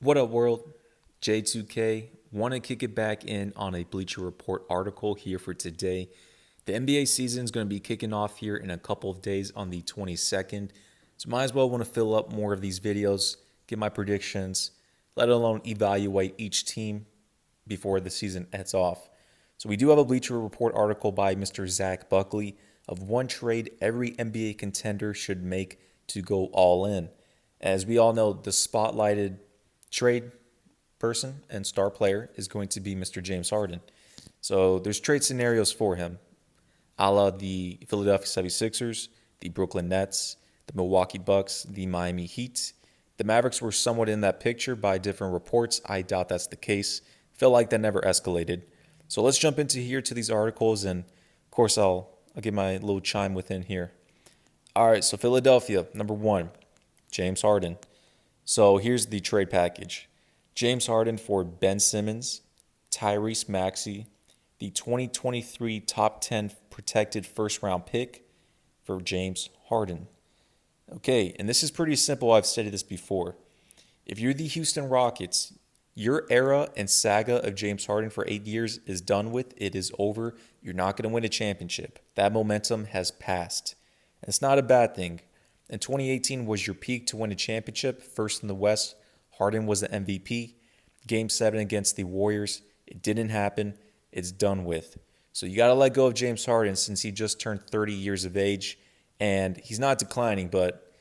What up, world? J2K. Want to kick it back in on a Bleacher Report article here for today. The NBA season is going to be kicking off here in a couple of days on the 22nd. So might as well want to fill up more of these videos, get my predictions, let alone evaluate each team before the season heads off. So we do have a Bleacher Report article by Mr. Zach Buckley of one trade every NBA contender should make to go all in. As we all know, the spotlighted trade person and star player is going to be Mr. James Harden. So there's trade scenarios for him, a la the Philadelphia 76ers, the Brooklyn Nets, the Milwaukee Bucks, the Miami Heat. The Mavericks were somewhat in that picture by different reports. I doubt that's the case. Feel like that never escalated. So let's jump into here to these articles, and of course I'll give my little chime within here. All right, so Philadelphia, number one, James Harden. So here's the trade package. James Harden for Ben Simmons, Tyrese Maxey, the 2023 top 10 protected first round pick for James Harden. Okay, and this is pretty simple. I've stated this before. If you're the Houston Rockets, your era and saga of James Harden for 8 years is done with. It is over. You're not going to win a championship. That momentum has passed. And it's not a bad thing. In 2018 was your peak to win a championship, first in the West. Harden was the MVP. Game 7 against the Warriors. It didn't happen. It's done with. So you got to let go of James Harden since he just turned 30 years of age. And he's not declining, but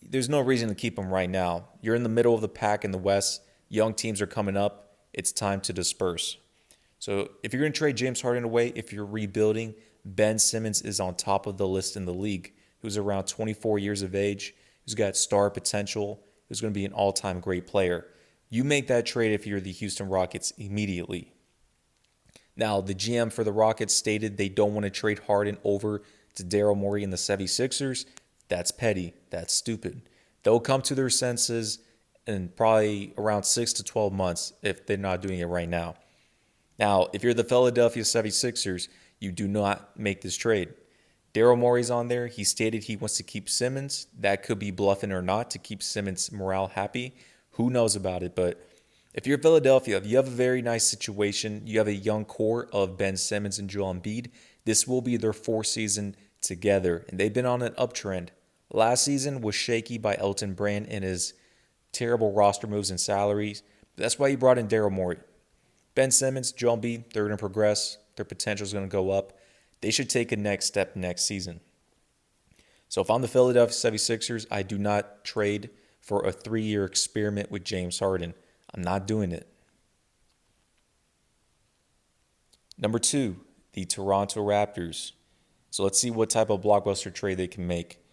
there's no reason to keep him right now. You're in the middle of the pack in the West. Young teams are coming up. It's time to disperse. So if you're going to trade James Harden away, if you're rebuilding, Ben Simmons is on top of the list in the league, who's around 24 years of age, who's got star potential, who's going to be an all-time great player. You make that trade if you're the Houston Rockets immediately. Now, the GM for the Rockets stated they don't want to trade Harden over to Daryl Morey and the 76ers. That's petty. That's stupid. They'll come to their senses in probably around 6 to 12 months if they're not doing it right now. Now, if you're the Philadelphia 76ers, you do not make this trade. Daryl Morey's on there. He stated he wants to keep Simmons. That could be bluffing or not to keep Simmons' morale happy. Who knows about it? But if you're Philadelphia, if you have a very nice situation, you have a young core of Ben Simmons and Joel Embiid, this will be their fourth season together. And they've been on an uptrend. Last season was shaky by Elton Brand and his terrible roster moves and salaries. That's why he brought in Daryl Morey. Ben Simmons, Joel Embiid, they're going to progress. Their potential is going to go up. They should take a next step next season. So if I'm the Philadelphia 76ers, I do not trade for a 3-year experiment with James Harden. I'm not doing it. Number 2, the Toronto Raptors. So let's see what type of blockbuster trade they can make.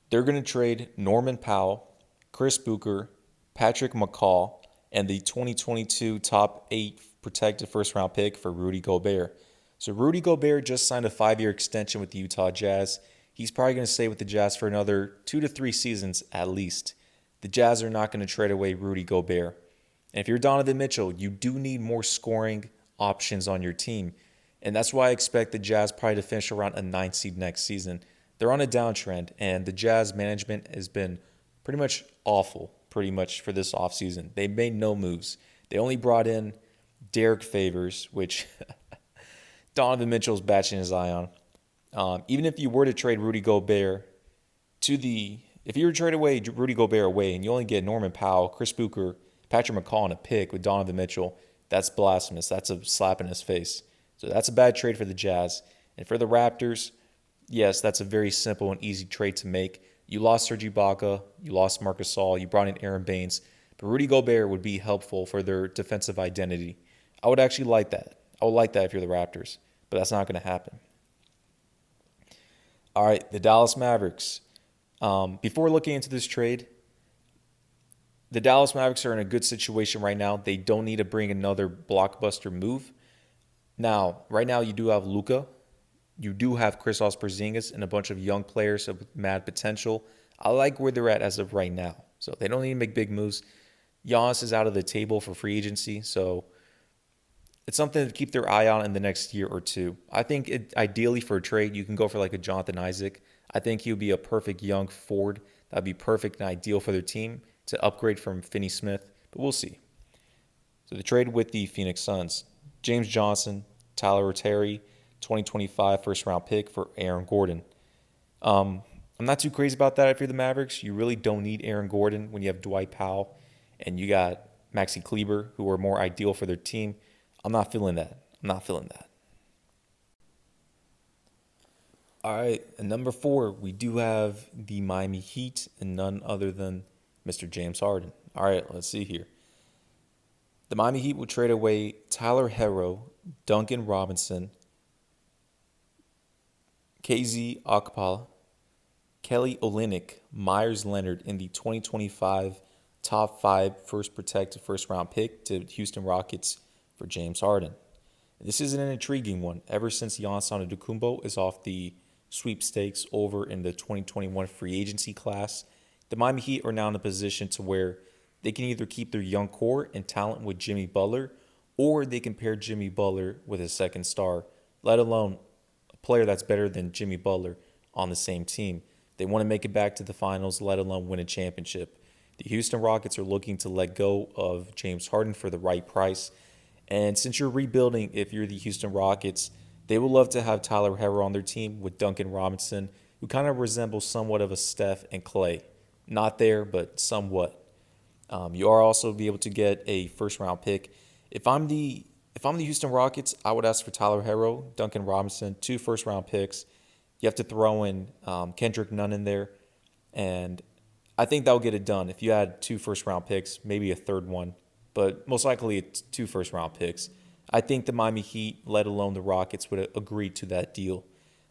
They're going to trade Norman Powell, Chris Booker, Patrick McCaw, and the 2022 top 8 protected first-round pick for Rudy Gobert. So Rudy Gobert just signed a 5-year extension with the Utah Jazz. He's probably going to stay with the Jazz for another 2 to 3 seasons at least. The Jazz are not going to trade away Rudy Gobert. And if you're Donovan Mitchell, you do need more scoring options on your team. And that's why I expect the Jazz probably to finish around a 9 seed next season. They're on a downtrend, and the Jazz management has been pretty much awful, pretty much for this offseason. They made no moves. They only brought in Derek Favors, which Donovan Mitchell's batching his eye on. Even if you were to trade Rudy Gobert if you were to trade away Rudy Gobert away and you only get Norman Powell, Chris Booker, Patrick McCaw and a pick with Donovan Mitchell, that's blasphemous. That's a slap in his face. So that's a bad trade for the Jazz. And for the Raptors, yes, that's a very simple and easy trade to make. You lost Serge Ibaka, you lost Marc Gasol, you brought in Aaron Baines, but Rudy Gobert would be helpful for their defensive identity. I would actually like that. I would like that if you're the Raptors, but that's not going to happen. All right, the Dallas Mavericks. Before looking into this trade, the Dallas Mavericks are in a good situation right now. They don't need to bring another blockbuster move. Now, right now you do have Luka. You do have Kristaps Porzingis and a bunch of young players with mad potential. I like where they're at as of right now. So they don't need to make big moves. Giannis is out of the table for free agency, so it's something to keep their eye on in the next year or two. I think ideally for a trade, you can go for like a Jonathan Isaac. I think he would be a perfect young forward. That would be perfect and ideal for their team to upgrade from Finney Smith. but we'll see. So the trade with the Phoenix Suns, James Johnson, Tyler Terry, 2025 first round pick for Aaron Gordon. I'm not too crazy about that if you're the Mavericks. You really don't need Aaron Gordon when you have Dwight Powell and you got Maxi Kleber, who are more ideal for their team. I'm not feeling that. I'm not feeling that. All right, at number 4, we do have the Miami Heat and none other than Mr. James Harden. All right, let's see here. The Miami Heat will trade away Tyler Herro, Duncan Robinson, KZ Okpala, Kelly Olynyk, Myers Leonard in the 2025 top 5 first protected first round pick to Houston Rockets for James Harden. This is an intriguing one ever since Giannis Antetokounmpo is off the sweepstakes over in the 2021 free agency class. The Miami Heat are now in a position to where they can either keep their young core and talent with Jimmy Butler, or they can pair Jimmy Butler with a second star, let alone a player that's better than Jimmy Butler on the same team. They want to make it back to the finals, let alone win a championship. The Houston Rockets are looking to let go of James Harden for the right price. And since you're rebuilding, if you're the Houston Rockets, they would love to have Tyler Herro on their team with Duncan Robinson, who kind of resembles somewhat of a Steph and Clay. Not there, but somewhat. You are also be able to get a first-round pick. If I'm the Houston Rockets, I would ask for Tyler Herro, Duncan Robinson, 2 first-round picks. You have to throw in Kendrick Nunn in there, and I think that will get it done. If you had 2 first-round picks, maybe a third one, but most likely it's 2 first-round picks. I think the Miami Heat, let alone the Rockets, would agree to that deal.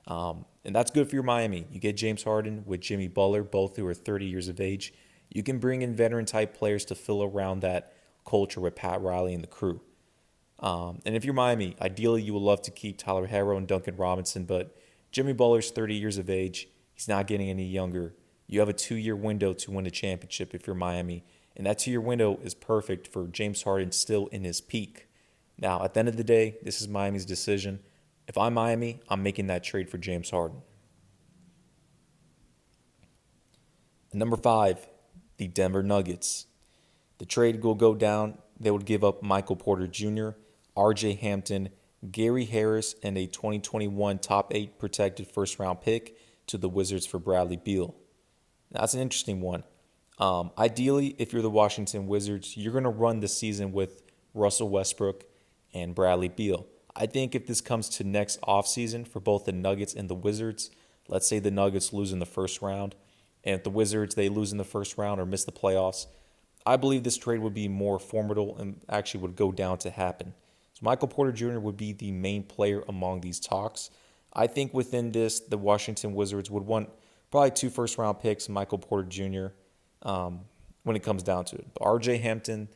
And that's good for your Miami. You get James Harden with Jimmy Butler, both who are 30 years of age. You can bring in veteran-type players to fill around that culture with Pat Riley and the crew. And if you're Miami, ideally you would love to keep Tyler Herro and Duncan Robinson, but Jimmy Butler's 30 years of age. He's not getting any younger. You have a 2-year window to win a championship if you're Miami, and that 2-year window is perfect for James Harden still in his peak. Now, at the end of the day, this is Miami's decision. If I'm Miami, I'm making that trade for James Harden. And number 5, the Denver Nuggets. The trade will go down. They would give up Michael Porter Jr., R.J. Hampton, Gary Harris, and a 2021 top 8 protected first-round pick to the Wizards for Bradley Beal. Now, that's an interesting one. Ideally, if you're the Washington Wizards, you're going to run the season with Russell Westbrook and Bradley Beal. I think if this comes to next offseason for both the Nuggets and the Wizards, let's say the Nuggets lose in the first round, and if the Wizards, they lose in the first round or miss the playoffs, I believe this trade would be more formidable and actually would go down to happen. So Michael Porter Jr. would be the main player among these talks. I think within this, the Washington Wizards would want probably 2 first-round picks, Michael Porter Jr., when it comes down to it. But R.J. Hampton,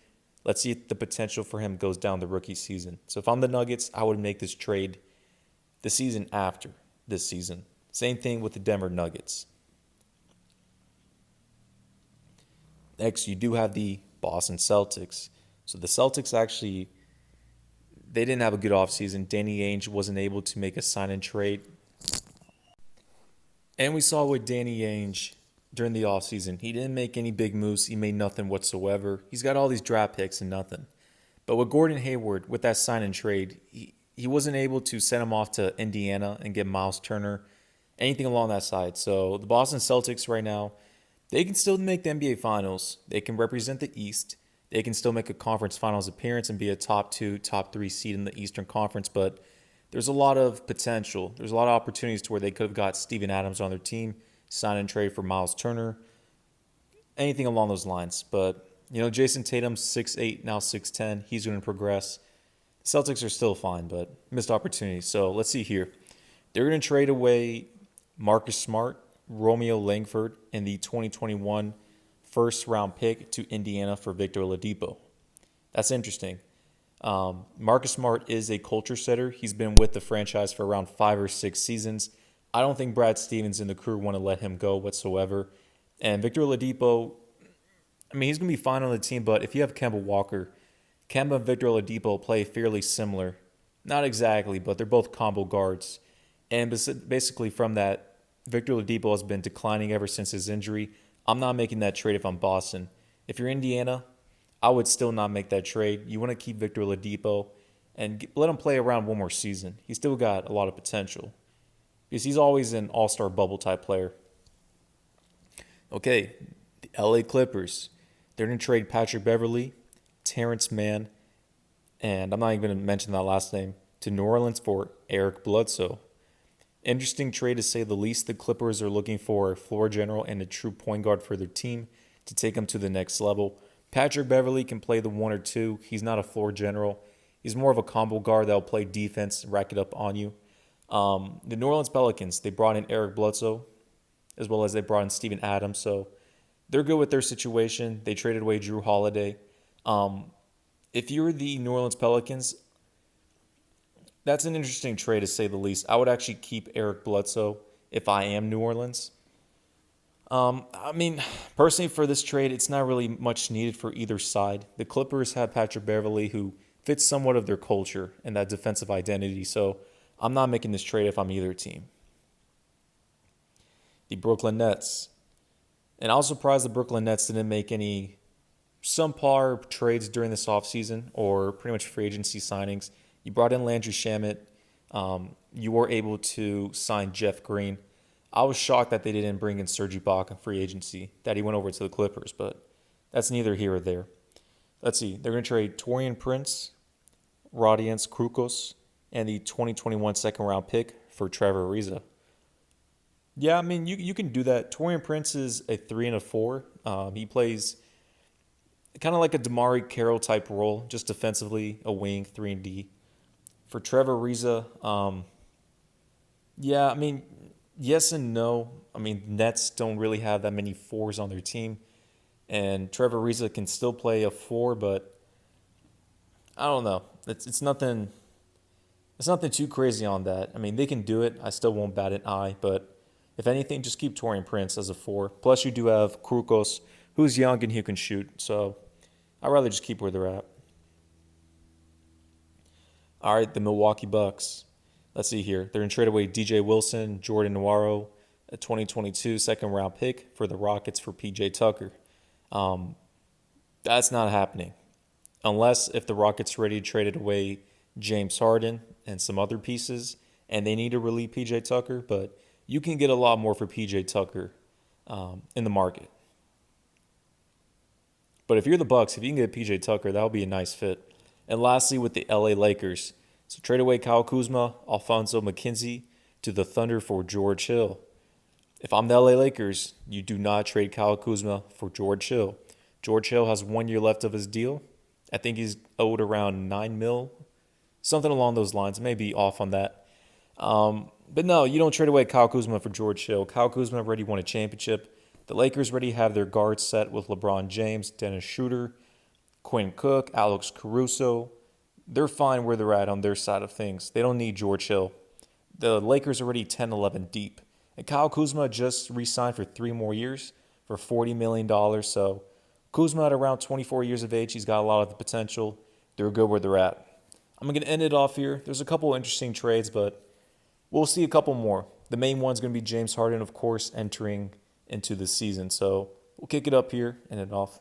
let's see if the potential for him goes down the rookie season. So if I'm the Nuggets, I would make this trade the season after this season. Same thing with the Denver Nuggets. Next, you do have the Boston Celtics. So the Celtics actually, they didn't have a good offseason. Danny Ainge wasn't able to make a sign-and trade. And we saw with Danny Ainge during the offseason, he didn't make any big moves. He made nothing whatsoever. He's got all these draft picks and nothing. But with Gordon Hayward, with that sign-and trade, he wasn't able to send him off to Indiana and get Miles Turner, anything along that side. So the Boston Celtics right now, they can still make the NBA Finals. They can represent the East. They can still make a conference finals appearance and be a top 2, top 3 seed in the Eastern Conference. But there's a lot of potential. There's a lot of opportunities to where they could have got Steven Adams on their team, sign and trade for Miles Turner, anything along those lines. But, Jason Tatum's 6'8", now 6'10". He's going to progress. Celtics are still fine, but missed opportunities. So let's see here. They're going to trade away Marcus Smart, Romeo Langford, and the 2021 first-round pick to Indiana for Victor Oladipo. That's interesting. Marcus Smart is a culture setter. He's been with the franchise for around 5 or 6 seasons. I don't think Brad Stevens and the crew want to let him go whatsoever. And Victor Oladipo, he's going to be fine on the team, but if you have Kemba Walker, Kemba and Victor Oladipo play fairly similar. Not exactly, but they're both combo guards. And basically from that, Victor Oladipo has been declining ever since his injury. I'm not making that trade if I'm Boston. If you're Indiana, I would still not make that trade. You want to keep Victor Oladipo and let him play around one more season. He's still got a lot of potential because he's always an all-star bubble type player. Okay, the LA Clippers. They're going to trade Patrick Beverley, Terrence Mann, and I'm not even going to mention that last name, to New Orleans for Eric Bledsoe. Interesting trade to say the least. The Clippers are looking for a floor general and a true point guard for their team to take them to the next level. Patrick Beverley can play the 1 or 2. He's not a floor general. He's more of a combo guard that will play defense and rack it up on you. The New Orleans Pelicans, they brought in Eric Bledsoe, as well as they brought in Steven Adams. So they're good with their situation. They traded away Drew Holiday. If you're the New Orleans Pelicans, that's an interesting trade to say the least. I would actually keep Eric Bledsoe if I am New Orleans. I mean, personally for this trade, it's not really much needed for either side. The Clippers have Patrick Beverley, who fits somewhat of their culture and that defensive identity. So I'm not making this trade if I'm either team. The Brooklyn Nets. And I was surprised the Brooklyn Nets didn't make any subpar trades during this offseason or pretty much free agency signings. You brought in Landry Shamet. You were able to sign Jeff Green. I was shocked that they didn't bring in Serge Ibaka in free agency, that he went over to the Clippers, but that's neither here or there. Let's see. They're going to trade Taurean Prince, Rodions Krukos, and the 2021 second-round pick for Trevor Ariza. Yeah, I mean, you can do that. Taurean Prince is a 3 and a 4. He plays kind of like a Damari Carroll type role, just defensively, a wing, 3 and D. For Trevor Ariza, yeah, I mean, yes and no. I mean, Nets don't really have that many 4s on their team. And Trevor Ariza can still play a 4, but I don't know. It's nothing too crazy on that. I mean, they can do it. I still won't bat an eye, but if anything, just keep Taurean Prince as a 4. Plus, you do have Krukos, who's young and who can shoot. So I'd rather just keep where they're at. All right, the Milwaukee Bucks. Let's see here. They're going to trade away DJ Wilson, Jordan Nwora, a 2022 second-round pick for the Rockets for PJ Tucker. That's not happening. Unless if the Rockets ready to trade it away James Harden and some other pieces, and they need to relieve PJ Tucker, but you can get a lot more for PJ Tucker in the market. But if you're the Bucks, if you can get PJ Tucker, that would be a nice fit. And lastly, with the LA Lakers, so trade away Kyle Kuzma, Alfonso McKinzie to the Thunder for George Hill. If I'm the LA Lakers, you do not trade Kyle Kuzma for George Hill. George Hill has 1 year left of his deal. I think he's owed around $9 million, something along those lines. Maybe off on that. But no, you don't trade away Kyle Kuzma for George Hill. Kyle Kuzma already won a championship. The Lakers already have their guards set with LeBron James, Dennis Schroeder, Quinn Cook, Alex Caruso. They're fine where they're at on their side of things. They don't need George Hill. The Lakers are already 10-11 deep. And Kyle Kuzma just re-signed for 3 more years for $40 million. So Kuzma at around 24 years of age, he's got a lot of the potential. They're good where they're at. I'm going to end it off here. There's a couple interesting trades, but we'll see a couple more. The main one's going to be James Harden, of course, entering into the season. So we'll kick it up here and end it off.